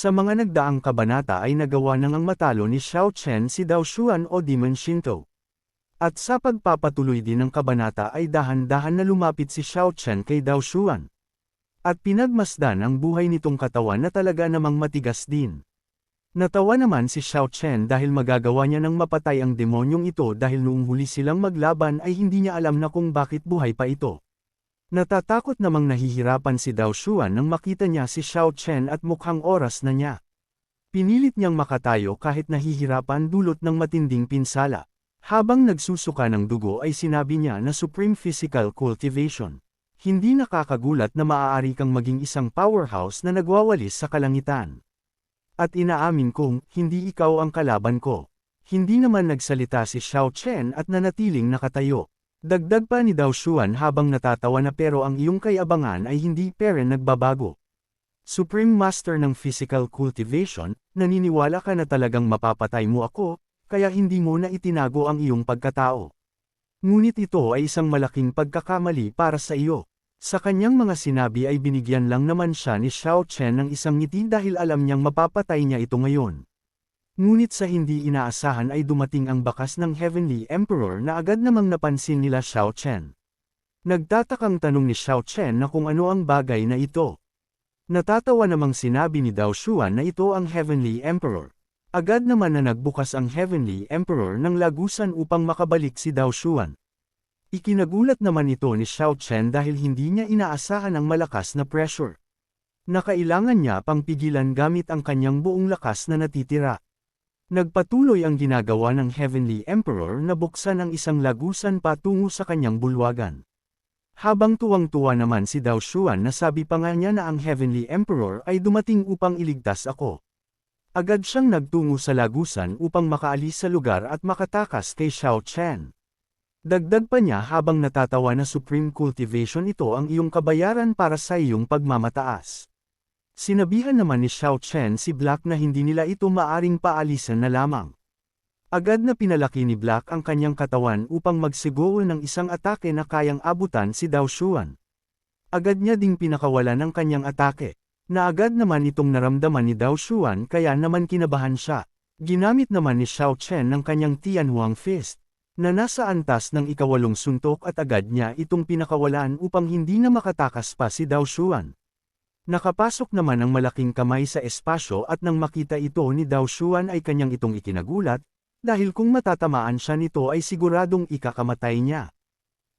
Sa mga nagdaang kabanata ay nagawa nang ang matalo ni Xiao Chen si Dao Xuan o Demon Shinto. At sa pagpapatuloy din ng kabanata ay dahan-dahan na lumapit si Xiao Chen kay Dao Xuan. At pinagmasdan ang buhay nitong katawan na talaga namang matigas din. Natawa naman si Xiao Chen dahil magagawa niya nang mapatay ang demonyong ito dahil noong huli silang maglaban ay hindi niya alam na kung bakit buhay pa ito. Natatakot namang nahihirapan si Dao Xuan nang makita niya si Xiao Chen at mukhang oras na niya. Pinilit niyang makatayo kahit nahihirapan dulot ng matinding pinsala. Habang nagsusuka ng dugo ay sinabi niya na Supreme Physical Cultivation. Hindi nakakagulat na maaari kang maging isang powerhouse na nagwawalis sa kalangitan. At inaamin kong, hindi ikaw ang kalaban ko. Hindi naman nagsalita si Xiao Chen at nanatiling nakatayo. Dagdag pa ni Dao Xuan habang natatawa na pero ang iyong kayabangan ay hindi pere nagbabago. Supreme Master ng Physical Cultivation, naniniwala ka na talagang mapapatay mo ako, kaya hindi mo na itinago ang iyong pagkatao. Ngunit ito ay isang malaking pagkakamali para sa iyo. Sa kanyang mga sinabi ay binigyan lang naman siya ni Xiao Chen ng isang ngiti dahil alam niyang mapapatay niya ito ngayon. Ngunit sa hindi inaasahan ay dumating ang bakas ng Heavenly Emperor na agad namang napansin nila Xiao Chen. Nagtatakang tanong ni Xiao Chen na kung ano ang bagay na ito. Natatawa namang sinabi ni Dao Xuan na ito ang Heavenly Emperor. Agad naman na nagbukas ang Heavenly Emperor ng lagusan upang makabalik si Dao Xuan. Ikinagulat naman ito ni Xiao Chen dahil hindi niya inaasahan ang malakas na pressure. Nakailangan niya pang pigilan gamit ang kanyang buong lakas na natitira. Nagpatuloy ang ginagawa ng Heavenly Emperor na buksan ang isang lagusan patungo sa kanyang bulwagan. Habang tuwang-tuwa naman si Dao Xuan na sabi pa nga niya na ang Heavenly Emperor ay dumating upang iligtas ako. Agad siyang nagtungo sa lagusan upang makaalis sa lugar at makatakas kay Xiao Chen. Dagdag pa niya habang natatawa na Supreme Cultivation ito ang iyong kabayaran para sa iyong pagmamataas. Sinabihan naman ni Xiao Chen si Black na hindi nila ito maaring paalisan na lamang. Agad na pinalaki ni Black ang kanyang katawan upang magsiguro ng isang atake na kayang abutan si Dao Xuan. Agad niya ding pinakawalan ng kanyang atake, na agad naman itong naramdaman ni Dao Xuan kaya naman kinabahan siya. Ginamit naman ni Xiao Chen ng kanyang Tianhuang Fist, na nasa antas ng ikawalong suntok at agad niya itong pinakawalan upang hindi na makatakas pa si Dao Xuan. Nakapasok naman ang malaking kamay sa espasyo at nang makita ito ni Dao Xuan ay kanyang itong ikinagulat, dahil kung matatamaan siya nito ay siguradong ikakamatay niya.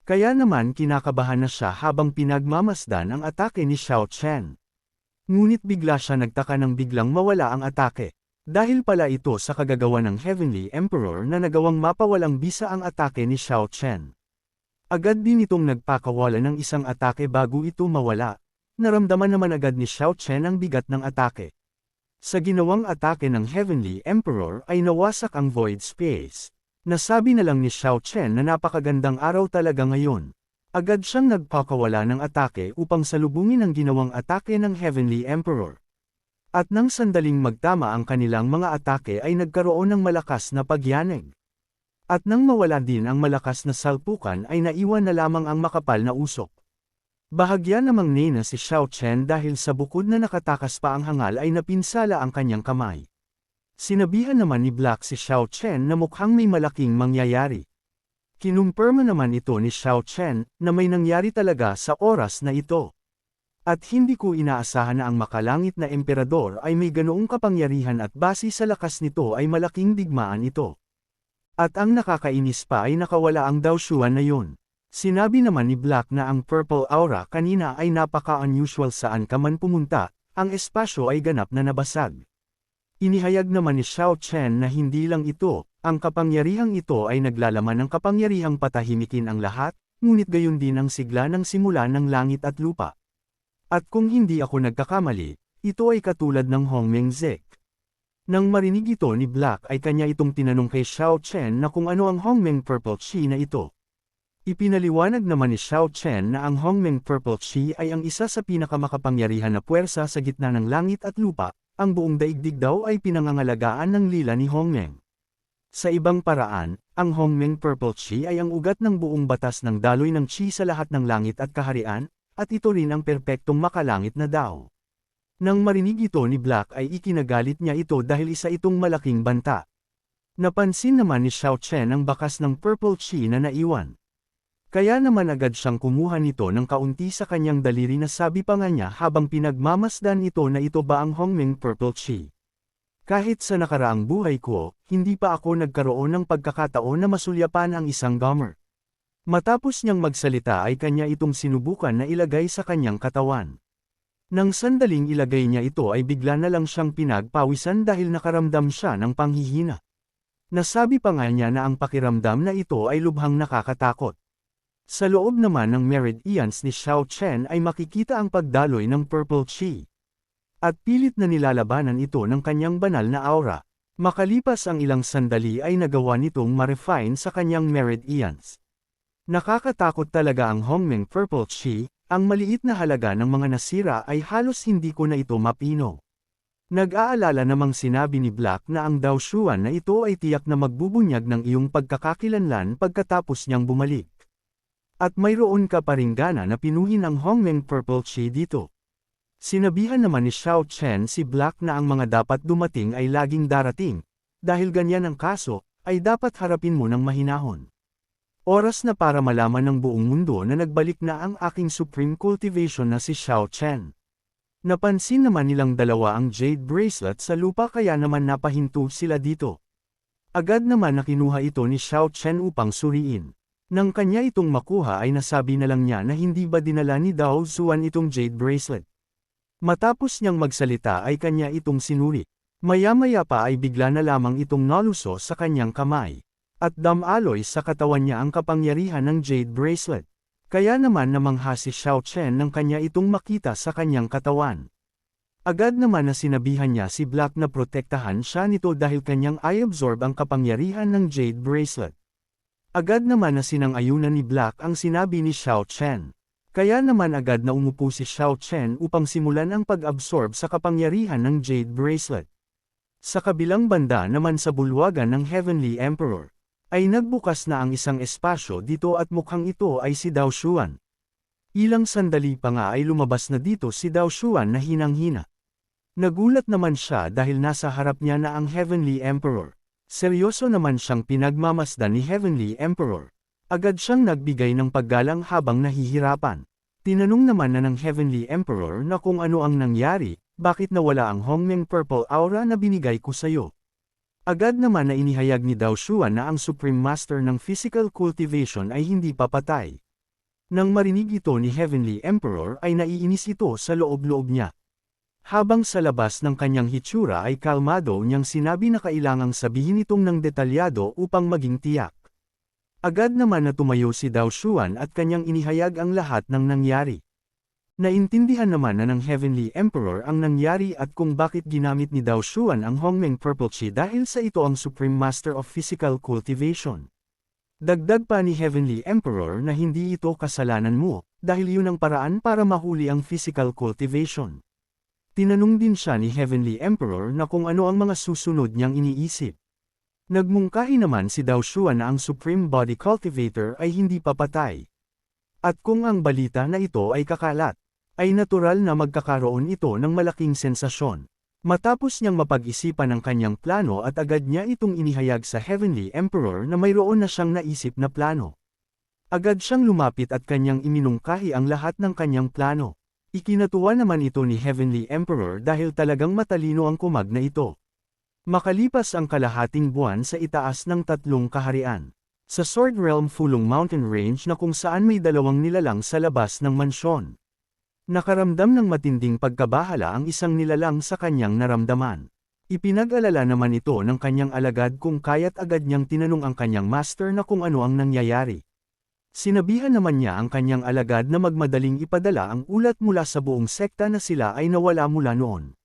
Kaya naman kinakabahan na siya habang pinagmamasdan ang atake ni Xiao Chen. Ngunit bigla siya nagtaka nang biglang mawala ang atake. Dahil pala ito sa kagagawa ng Heavenly Emperor na nagawang mapawalang bisa ang atake ni Xiao Chen. Agad din itong nagpakawala ng isang atake bago ito mawala. Naramdaman naman agad ni Xiao Chen ang bigat ng atake. Sa ginawang atake ng Heavenly Emperor ay nawasak ang Void Space. Nasabi na lang ni Xiao Chen na napakagandang araw talaga ngayon. Agad siyang nagpakawala ng atake upang salubungin ang ginawang atake ng Heavenly Emperor. At nang sandaling magtama ang kanilang mga atake ay nagkaroon ng malakas na pagyanig. At nang mawala din ang malakas na salpukan ay naiwan na lamang ang makapal na usok. Bahagya namang nena si Xiao Chen dahil sa bukod na nakatakas pa ang hangal ay napinsala ang kanyang kamay. Sinabihan naman ni Black si Xiao Chen na mukhang may malaking mangyayari. Kinumpirma naman ito ni Xiao Chen na may nangyari talaga sa oras na ito. At hindi ko inaasahan na ang makalangit na emperador ay may ganoong kapangyarihan at base sa lakas nito ay malaking digmaan ito. At ang nakakainis pa ay nakawala ang Dao Xuan na yun. Sinabi naman ni Black na ang purple aura kanina ay napaka-unusual saan ka man pumunta, ang espasyo ay ganap na nabasag. Inihayag naman ni Xiao Chen na hindi lang ito, ang kapangyarihang ito ay naglalaman ng kapangyarihang patahimikin ang lahat, ngunit gayon din ang sigla ng simula ng langit at lupa. At kung hindi ako nagkakamali, ito ay katulad ng Hongmeng Zik. Nang marinig ito ni Black ay kanya itong tinanong kay Xiao Chen na kung ano ang Hongmeng Purple Chi na ito. Ipinaliwanag naman ni Xiao Chen na ang Hongmeng Purple Chi ay ang isa sa pinakamakapangyarihan na puwersa sa gitna ng langit at lupa, ang buong daigdig daw ay pinangangalagaan ng lila ni Hongmeng. Sa ibang paraan, ang Hongmeng Purple Chi ay ang ugat ng buong batas ng daloy ng Chi sa lahat ng langit at kaharian, at ito rin ang perpektong makalangit na Dao. Nang marinig ito ni Black ay ikinagalit niya ito dahil isa itong malaking banta. Napansin naman ni Xiao Chen ang bakas ng purple chi na naiwan. Kaya naman agad siyang kumuha nito ng kaunti sa kanyang daliri na sabi pa nga niya habang pinagmamasdan ito na ito ba ang Hongmeng purple chi. Kahit sa nakaraang buhay ko, hindi pa ako nagkaroon ng pagkakataon na masulyapan ang isang gamer. Matapos niyang magsalita ay kanya itong sinubukan na ilagay sa kanyang katawan. Nang sandaling ilagay niya ito ay bigla na lang siyang pinagpawisan dahil nakaramdam siya ng panghihina. Nasabi pa nga niya na ang pakiramdam na ito ay lubhang nakakatakot. Sa loob naman ng meridians ni Xiao Chen ay makikita ang pagdaloy ng purple chi. At pilit na nilalabanan ito ng kanyang banal na aura. Makalipas ang ilang sandali ay nagawa nitong ma-refine sa kanyang meridians. Nakakatakot talaga ang Hongmeng purple chi. Ang maliit na halaga ng mga nasira ay halos hindi ko na ito mapino. Nag-aalala namang sinabi ni Black na ang Daoshuan na ito ay tiyak na magbubunyag ng iyong pagkakakilanlan pagkatapos niyang bumalik. At mayroon ka pa ring gana na pinuhin ang Hongmeng purple chi dito. Sinabihan naman ni Xiao Chen si Black na ang mga dapat dumating ay laging darating, dahil ganyan ang kaso, ay dapat harapin mo ng mahinahon. Oras na para malaman ng buong mundo na nagbalik na ang aking supreme cultivation na si Xiao Chen. Napansin naman nilang dalawa ang jade bracelet sa lupa kaya naman napahinto sila dito. Agad naman na kinuha ito ni Xiao Chen upang suriin. Nang kanya itong makuha ay nasabi na lang niya na hindi ba dinala ni Dao Zuan itong jade bracelet. Matapos niyang magsalita ay kanya itong sinuri. Maya-maya pa ay bigla na lamang itong naluso sa kanyang kamay. At damaloy sa katawan niya ang kapangyarihan ng jade bracelet. Kaya naman namangha si Xiao Chen nang kanya itong makita sa kanyang katawan. Agad naman na sinabihan niya si Black na protektahan siya nito dahil kanyang i-absorb ang kapangyarihan ng jade bracelet. Agad naman na sinang-ayunan ni Black ang sinabi ni Xiao Chen. Kaya naman agad na umupo si Xiao Chen upang simulan ang pag-absorb sa kapangyarihan ng jade bracelet. Sa kabilang banda naman sa bulwagan ng Heavenly Emperor, ay nagbukas na ang isang espasyo dito at mukhang ito ay si Daoshuan. Ilang sandali pa nga ay lumabas na dito si Daoshuan na hinang-hina. Nagulat naman siya dahil nasa harap niya na ang Heavenly Emperor. Seryoso naman siyang pinagmamasdan ni Heavenly Emperor. Agad siyang nagbigay ng paggalang habang nahihirapan. Tinanong naman na ng Heavenly Emperor na kung ano ang nangyari, bakit nawala ang Hongmeng purple aura na binigay ko sayo. Agad naman na inihayag ni Daoshuan na ang Supreme Master ng Physical Cultivation ay hindi papatay. Nang marinig ito ni Heavenly Emperor ay naiinis ito sa loob-loob niya. Habang sa labas ng kanyang hitsura ay kalmado niyang sinabi na kailangang sabihin itong ng detalyado upang maging tiyak. Agad naman na tumayo si Daoshuan at kanyang inihayag ang lahat ng nangyari. Naintindihan naman na ng Heavenly Emperor ang nangyari at kung bakit ginamit ni Daoshuan ang Hongmeng Purple Chi dahil sa ito ang Supreme Master of Physical Cultivation. Dagdag pa ni Heavenly Emperor na hindi ito kasalanan mo, dahil yun ang paraan para mahuli ang physical cultivation. Tinanong din siya ni Heavenly Emperor na kung ano ang mga susunod niyang iniisip. Nagmungkahi naman si Daoshuan na ang Supreme Body Cultivator ay hindi papatay. At kung ang balita na ito ay kakalat, ay natural na magkakaroon ito ng malaking sensasyon. Matapos niyang mapag-isipan ang kanyang plano at agad niya itong inihayag sa Heavenly Emperor na mayroon na siyang naisip na plano. Agad siyang lumapit at kanyang iminungkahi ang lahat ng kanyang plano. Ikinatuwa naman ito ni Heavenly Emperor dahil talagang matalino ang kumag na ito. Makalipas ang kalahating buwan sa itaas ng 3 kaharian. Sa Sword Realm Fulong Mountain Range na kung saan may 2 nilalang sa labas ng mansyon. Nakaramdam ng matinding pagkabahala ang isang nilalang sa kanyang naramdaman. Ipinag-alala naman ito ng kanyang alagad kung kaya't agad niyang tinanong ang kanyang master na kung ano ang nangyayari. Sinabihan naman niya ang kanyang alagad na magmadaling ipadala ang ulat mula sa buong sekta na sila ay nawala mula noon.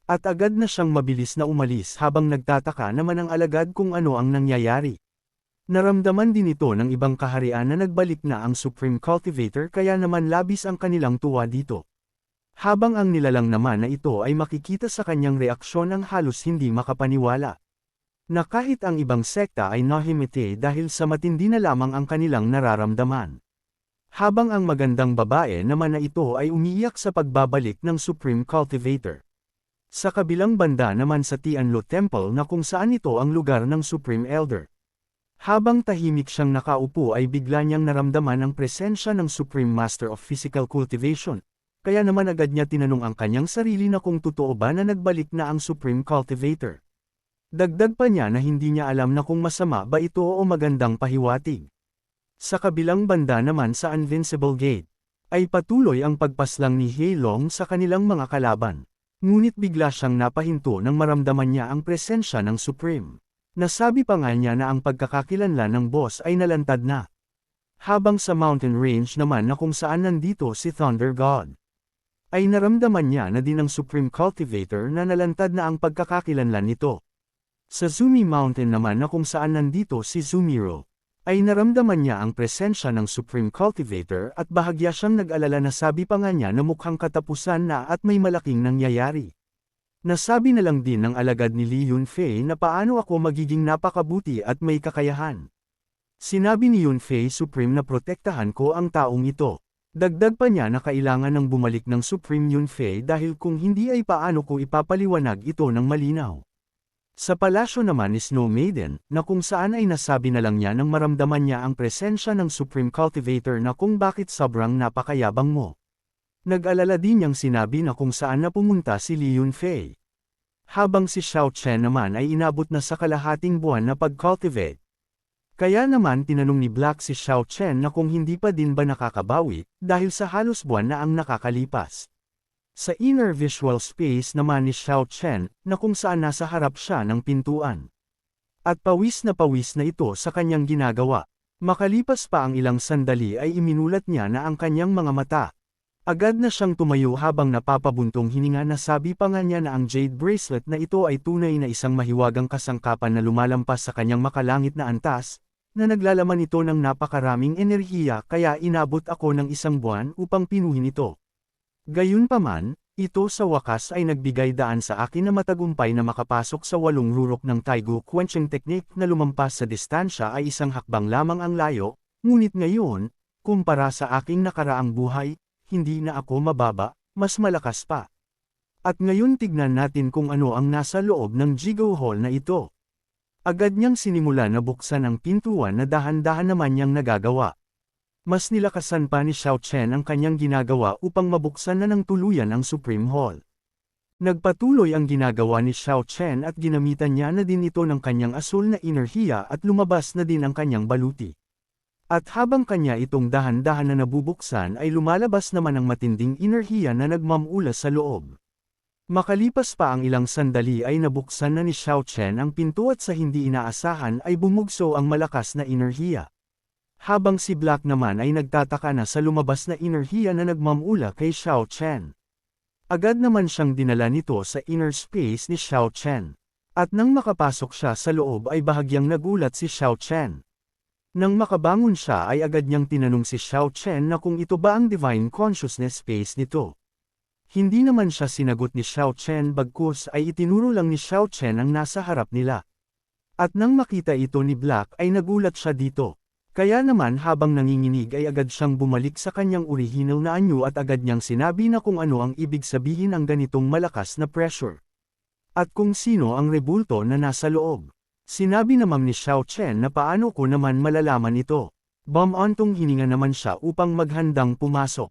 At agad na siyang mabilis na umalis habang nagtataka naman ang alagad kung ano ang nangyayari. Naramdaman din ito ng ibang kaharian na nagbalik na ang Supreme Cultivator kaya naman labis ang kanilang tuwa dito. Habang ang nilalang naman na ito ay makikita sa kanyang reaksyon ang halos hindi makapaniwala. Na kahit ang ibang sekta ay nahimite dahil sa matindi na lamang ang kanilang nararamdaman. Habang ang magandang babae naman na ito ay umiiyak sa pagbabalik ng Supreme Cultivator. Sa kabilang banda naman sa Tianlo Temple na kung saan ito ang lugar ng Supreme Elder. Habang tahimik siyang nakaupo ay bigla niyang naramdaman ang presensya ng Supreme Master of Physical Cultivation. Kaya naman agad niya tinanong ang kanyang sarili na kung totoo ba na nagbalik na ang Supreme Cultivator. Dagdag pa niya na hindi niya alam na kung masama ba ito o magandang pahiwatig. Sa kabilang banda naman sa Invincible Gate, ay patuloy ang pagpaslang ni Heilong sa kanilang mga kalaban. Ngunit bigla siyang napahinto nang maramdaman niya ang presensya ng Supreme. Nasabi pa nga niya na ang pagkakakilanlan ng boss ay nalantad na. Habang sa mountain range naman na kung saan nandito si Thunder God, ay naramdaman niya na din ang Supreme Cultivator na nalantad na ang pagkakakilanlan nito. Sa Zumi Mountain naman na kung saan nandito si Zumiro, ay naramdaman niya ang presensya ng Supreme Cultivator at bahagya siyang nag-alala na sabi pa nga niya na mukhang katapusan na at may malaking nangyayari. Nasabi na lang din ng alagad ni Li Yunfei na paano ako magiging napakabuti at may kakayahan. Sinabi ni Yunfei Supreme na protektahan ko ang taong ito. Dagdag pa niya na kailangan ng bumalik ng Supreme Yunfei dahil kung hindi ay paano ko ipapaliwanag ito ng malinaw. Sa palasyo naman ni Snow Maiden, na kung saan ay nasabi na lang niya nang maramdaman niya ang presensya ng Supreme Cultivator na kung bakit sobrang napakayabang mo. Nag-alala din niyang sinabi na kung saan na pumunta si Li Yunfei. Habang si Xiao Chen naman ay inabot na sa kalahating buwan na pag-cultivate. Kaya naman tinanong ni Black si Xiao Chen na kung hindi pa din ba nakakabawi, dahil sa halos buwan na ang nakakalipas. Sa inner visual space naman ni Xiao Chen, na kung saan nasa harap siya ng pintuan. At pawis na ito sa kanyang ginagawa. Makalipas pa ang ilang sandali ay iminulat niya na ang kanyang mga mata. Agad na siyang tumayo habang napapabuntong hininga na sabi pa nga niya na ang jade bracelet na ito ay tunay na isang mahiwagang kasangkapan na lumalampas sa kanyang makalangit na antas, na naglalaman ito ng napakaraming enerhiya kaya inabot ako ng isang buwan upang pinuhin ito. Gayunpaman, ito sa wakas ay nagbigay daan sa akin na matagumpay na makapasok sa 8 rurok ng Taigu Quenching Technique na lumampas sa distansya ay isang hakbang lamang ang layo, ngunit ngayon, kumpara sa aking nakaraang buhay, hindi na ako mababa, mas malakas pa. At ngayon tignan natin kung ano ang nasa loob ng Jigo Hall na ito. Agad niyang sinimula na buksan ang pintuan na dahan-dahan naman niyang nagagawa. Mas nilakasan pa ni Xiao Chen ang kanyang ginagawa upang mabuksan na ng tuluyan ang Supreme Hall. Nagpatuloy ang ginagawa ni Xiao Chen at ginamitan niya na din ito ng kanyang asul na enerhiya at lumabas na din ang kanyang baluti. At habang kanya itong dahan-dahan na nabubuksan ay lumalabas naman ang matinding enerhiya na nagmamula sa loob. Makalipas pa ang ilang sandali ay nabuksan na ni Xiao Chen ang pinto at sa hindi inaasahan ay bumugso ang malakas na enerhiya. Habang si Black naman ay nagtataka na sa lumabas na enerhiya na nagmamula kay Xiao Chen. Agad naman siyang dinala nito sa inner space ni Xiao Chen. At nang makapasok siya sa loob ay bahagyang nagulat si Xiao Chen. Nang makabangon siya ay agad niyang tinanong si Xiao Chen na kung ito ba ang Divine Consciousness space nito. Hindi naman siya sinagot ni Xiao Chen bagkus ay itinuro lang ni Xiao Chen ang nasa harap nila. At nang makita ito ni Black ay nagulat siya dito. Kaya naman habang nanginginig ay agad siyang bumalik sa kanyang original na anyo at agad niyang sinabi na kung ano ang ibig sabihin ng ganitong malakas na pressure. At kung sino ang rebulto na nasa loob. Sinabi naman ni Xiao Chen na paano ko naman malalaman ito. Bumantong hininga naman siya upang maghandang pumasok.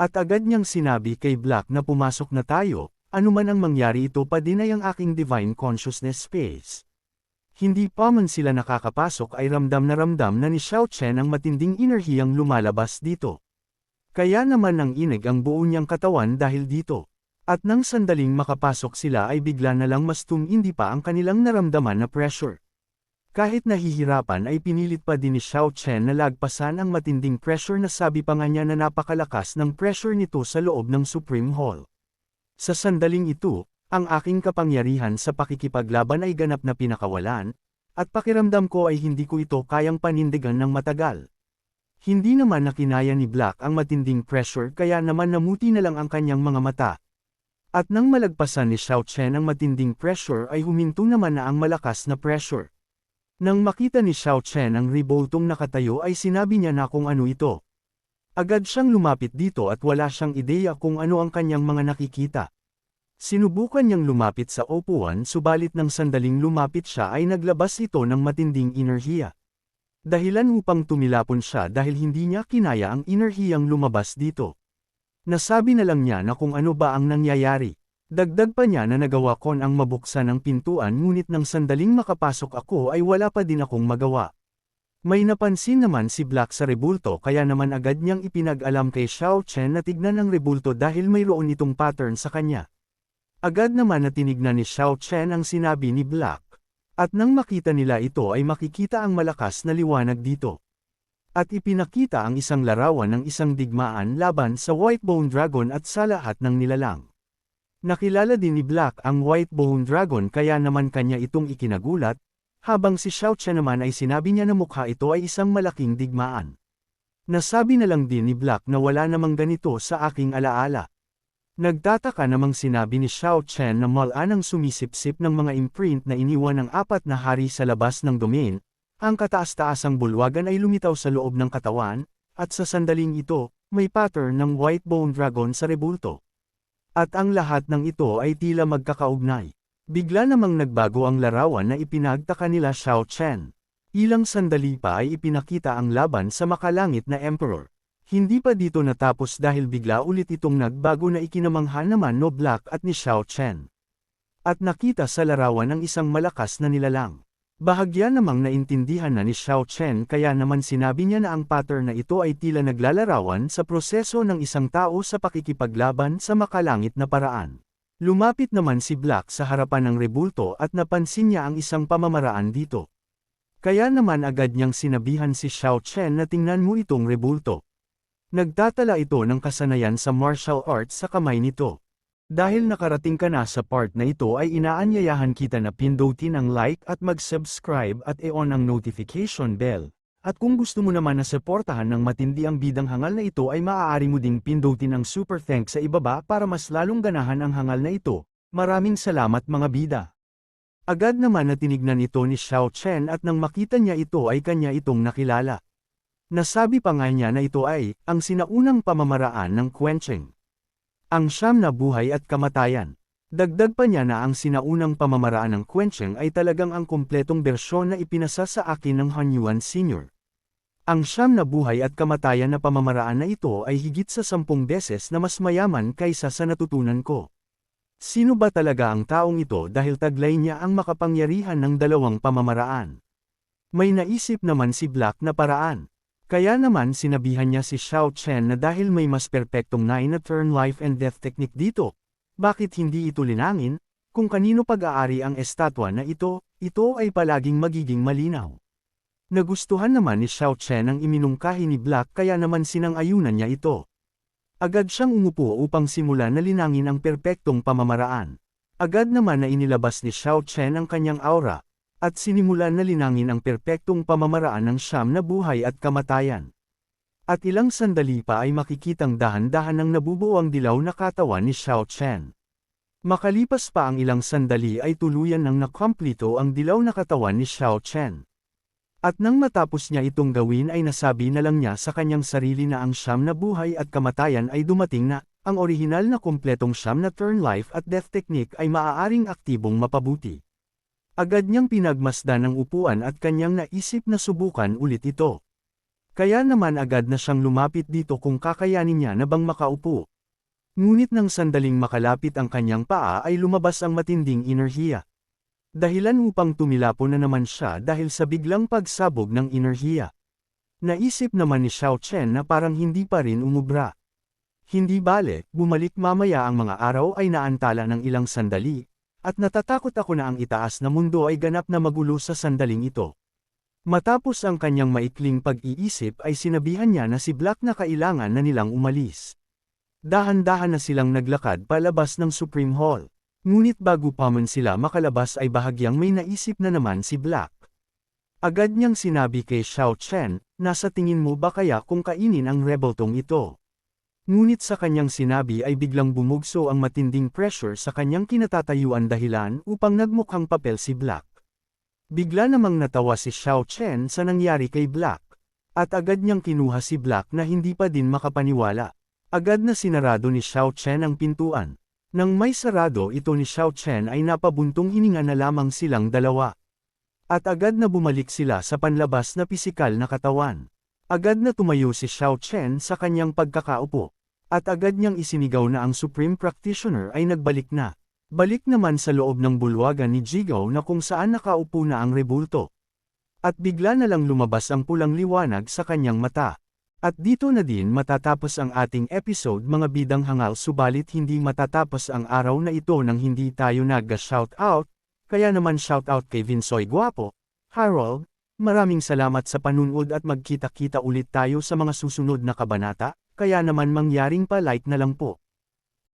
At agad niyang sinabi kay Black na pumasok na tayo, anuman ang mangyari ito pa din ay ang aking Divine Consciousness space. Hindi pa man sila nakakapasok ay ramdam na ni Xiao Chen ang matinding enerhiyang lumalabas dito. Kaya naman ang inig ang buo niyang katawan dahil dito. At nang sandaling makapasok sila ay bigla na lang mas tumindi pa ang kanilang naramdaman na pressure. Kahit nahihirapan ay pinilit pa din ni Xiao Chen na lagpasan ang matinding pressure na sabi pa nga niya na napakalakas ng pressure nito sa loob ng Supreme Hall. Sa sandaling ito, ang aking kapangyarihan sa pakikipaglaban ay ganap na pinakawalan, at pakiramdam ko ay hindi ko ito kayang panindigan ng matagal. Hindi naman nakinaya ni Black ang matinding pressure kaya naman namuti na lang ang kanyang mga mata. At nang malagpasan ni Xiao Chen ang matinding pressure ay huminto naman na ang malakas na pressure. Nang makita ni Xiao Chen ang rebultong nakatayo ay sinabi niya na kung ano ito. Agad siyang lumapit dito at wala siyang ideya kung ano ang kanyang mga nakikita. Sinubukan niyang lumapit sa upuan subalit nang sandaling lumapit siya ay naglabas ito ng matinding enerhiya. Dahilan upang tumilapon siya dahil hindi niya kinaya ang enerhiyang lumabas dito. Nasabi na lang niya na kung ano ba ang nangyayari. Dagdag pa niya na nagawa ko ang mabuksan ang pintuan ngunit nang sandaling makapasok ako ay wala pa din akong magawa. May napansin naman si Black sa rebulto kaya naman agad niyang ipinag-alam kay Xiao Chen na tignan ang rebulto dahil mayroon itong pattern sa kanya. Agad naman na tinignan ni Xiao Chen ang sinabi ni Black. At nang makita nila ito ay makikita ang malakas na liwanag dito. At ipinakita ang isang larawan ng isang digmaan laban sa White-Bone Dragon at sa lahat ng nilalang. Nakilala din ni Black ang White-Bone Dragon kaya naman kanya itong ikinagulat, habang si Xiao Chen naman ay sinabi niya na mukha ito ay isang malaking digmaan. Nasabi na lang din ni Black na wala namang ganito sa aking alaala. Nagtataka namang sinabi ni Xiao Chen na malaan ang sumisipsip ng mga imprint na iniwan ng 4 na hari sa labas ng domain, ang kataas-taasang bulwagan ay lumitaw sa loob ng katawan, at sa sandaling ito, may pattern ng White-Bone Dragon sa rebulto. At ang lahat ng ito ay tila magkakaugnay. Bigla namang nagbago ang larawan na ipinagtaka nila Xiao Chen. Ilang sandali pa ay ipinakita ang laban sa makalangit na Emperor. Hindi pa dito natapos dahil bigla ulit itong nagbago na ikinamangha naman no Black at ni Xiao Chen. At nakita sa larawan ang isang malakas na nilalang. Bahagya namang naintindihan na ni Xiao Chen kaya naman sinabi niya na ang pattern na ito ay tila naglalarawan sa proseso ng isang tao sa pakikipaglaban sa makalangit na paraan. Lumapit naman si Black sa harapan ng rebulto at napansin niya ang isang pamamaraan dito. Kaya naman agad niyang sinabihan si Xiao Chen na tingnan mo itong rebulto. Nagtatala ito ng kasanayan sa martial arts sa kamay nito. Dahil nakarating ka na sa part na ito ay inaanyayahan kita na pindutin ang like at mag-subscribe at i-on ang notification bell. At kung gusto mo naman na suportahan ng matindi ang bidang hangal na ito ay maaari mo ding pindutin ang super thanks sa ibaba para mas lalong ganahan ang hangal na ito. Maraming salamat mga bida. Agad naman na tinignan ito ni Xiao Chen at nang makita niya ito ay kanya itong nakilala. Nasabi pa nga niya na ito ay ang sinaunang pamamaraan ng quenching. Ang 9 na buhay at kamatayan. Dagdag pa niya na ang sinaunang pamamaraan ng quenching ay talagang ang kumpletong bersyon na ipinasa sa akin ng Han Yuan Sr. Ang 9 na buhay at kamatayan na pamamaraan na ito ay higit sa 10 beses na mas mayaman kaysa sa natutunan ko. Sino ba talaga ang taong ito dahil taglay niya ang makapangyarihan ng 2 pamamaraan? May naisip naman si Black na paraan. Kaya naman sinabihan niya si Xiao Chen na dahil may mas perpektong 9 na turn life and death technique dito, bakit hindi ito linangin, kung kanino pag-aari ang estatwa na ito ay palaging magiging malinaw. Nagustuhan naman ni Xiao Chen ang iminungkahi ni Black kaya naman sinang-ayunan niya ito. Agad siyang umupo upang simulan na linangin ang perpektong pamamaraan. Agad naman na inilabas ni Xiao Chen ang kanyang aura, at sinimulan na linangin ang perpektong pamamaraan ng 9 na buhay at kamatayan. At ilang sandali pa ay makikitang dahan-dahan ng nabubuo ang dilaw na katawan ni Xiao Chen. Makalipas pa ang ilang sandali ay tuluyan nang nakomplito ang dilaw na katawan ni Xiao Chen. At nang matapos niya itong gawin ay nasabi na lang niya sa kanyang sarili na ang 9 na buhay at kamatayan ay dumating na, ang orihinal na kumpletong 9 na turn life at death technique ay maaaring aktibong mapabuti. Agad niyang pinagmasdan ang upuan at kanyang naisip na subukan ulit ito. Kaya naman agad na siyang lumapit dito kung kakayanin niya na bang makaupo. Ngunit nang sandaling makalapit ang kanyang paa ay lumabas ang matinding enerhiya. Dahilan upang tumilapon na naman siya dahil sa biglang pagsabog ng enerhiya. Naisip naman ni Xiao Chen na parang hindi pa rin umubra. Hindi bale, bumalik mamaya ang mga araw ay naantala ng ilang sandali. At natatakot ako na ang itaas na mundo ay ganap na magulo sa sandaling ito. Matapos ang kanyang maikling pag-iisip ay sinabihan niya na si Black na kailangan na nilang umalis. Dahan-dahan na silang naglakad palabas ng Supreme Hall. Ngunit bago pa man sila makalabas ay bahagyang may naisip na naman si Black. Agad niyang sinabi kay Xiao Chen, nasa tingin mo ba kaya kung kainin ang rebeltong ito? Ngunit sa kanyang sinabi ay biglang bumugso ang matinding pressure sa kanyang kinatatayuan dahilan upang nagmukhang papel si Black. Bigla namang natawa si Xiao Chen sa nangyari kay Black. At agad niyang kinuha si Black na hindi pa din makapaniwala. Agad na sinarado ni Xiao Chen ang pintuan. Nang may sarado ito ni Xiao Chen ay napabuntong hininga na lamang silang dalawa. At agad na bumalik sila sa panlabas na pisikal na katawan. Agad na tumayo si Xiao Chen sa kanyang pagkakaupo. At agad niyang isinigaw na ang Supreme Practitioner ay nagbalik na. Balik naman sa loob ng bulwagan ni Jigao na kung saan nakaupo na ang rebulto. At bigla na lang lumabas ang pulang liwanag sa kanyang mata. At dito na din matatapos ang ating episode mga bidang hangal, subalit hindi matatapos ang araw na ito nang hindi tayo nag-shoutout, kaya naman shoutout kay Vinsoy Guapo, Harold, maraming salamat sa panunood at magkita-kita ulit tayo sa mga susunod na kabanata, kaya naman mangyaring pa-like na lang po.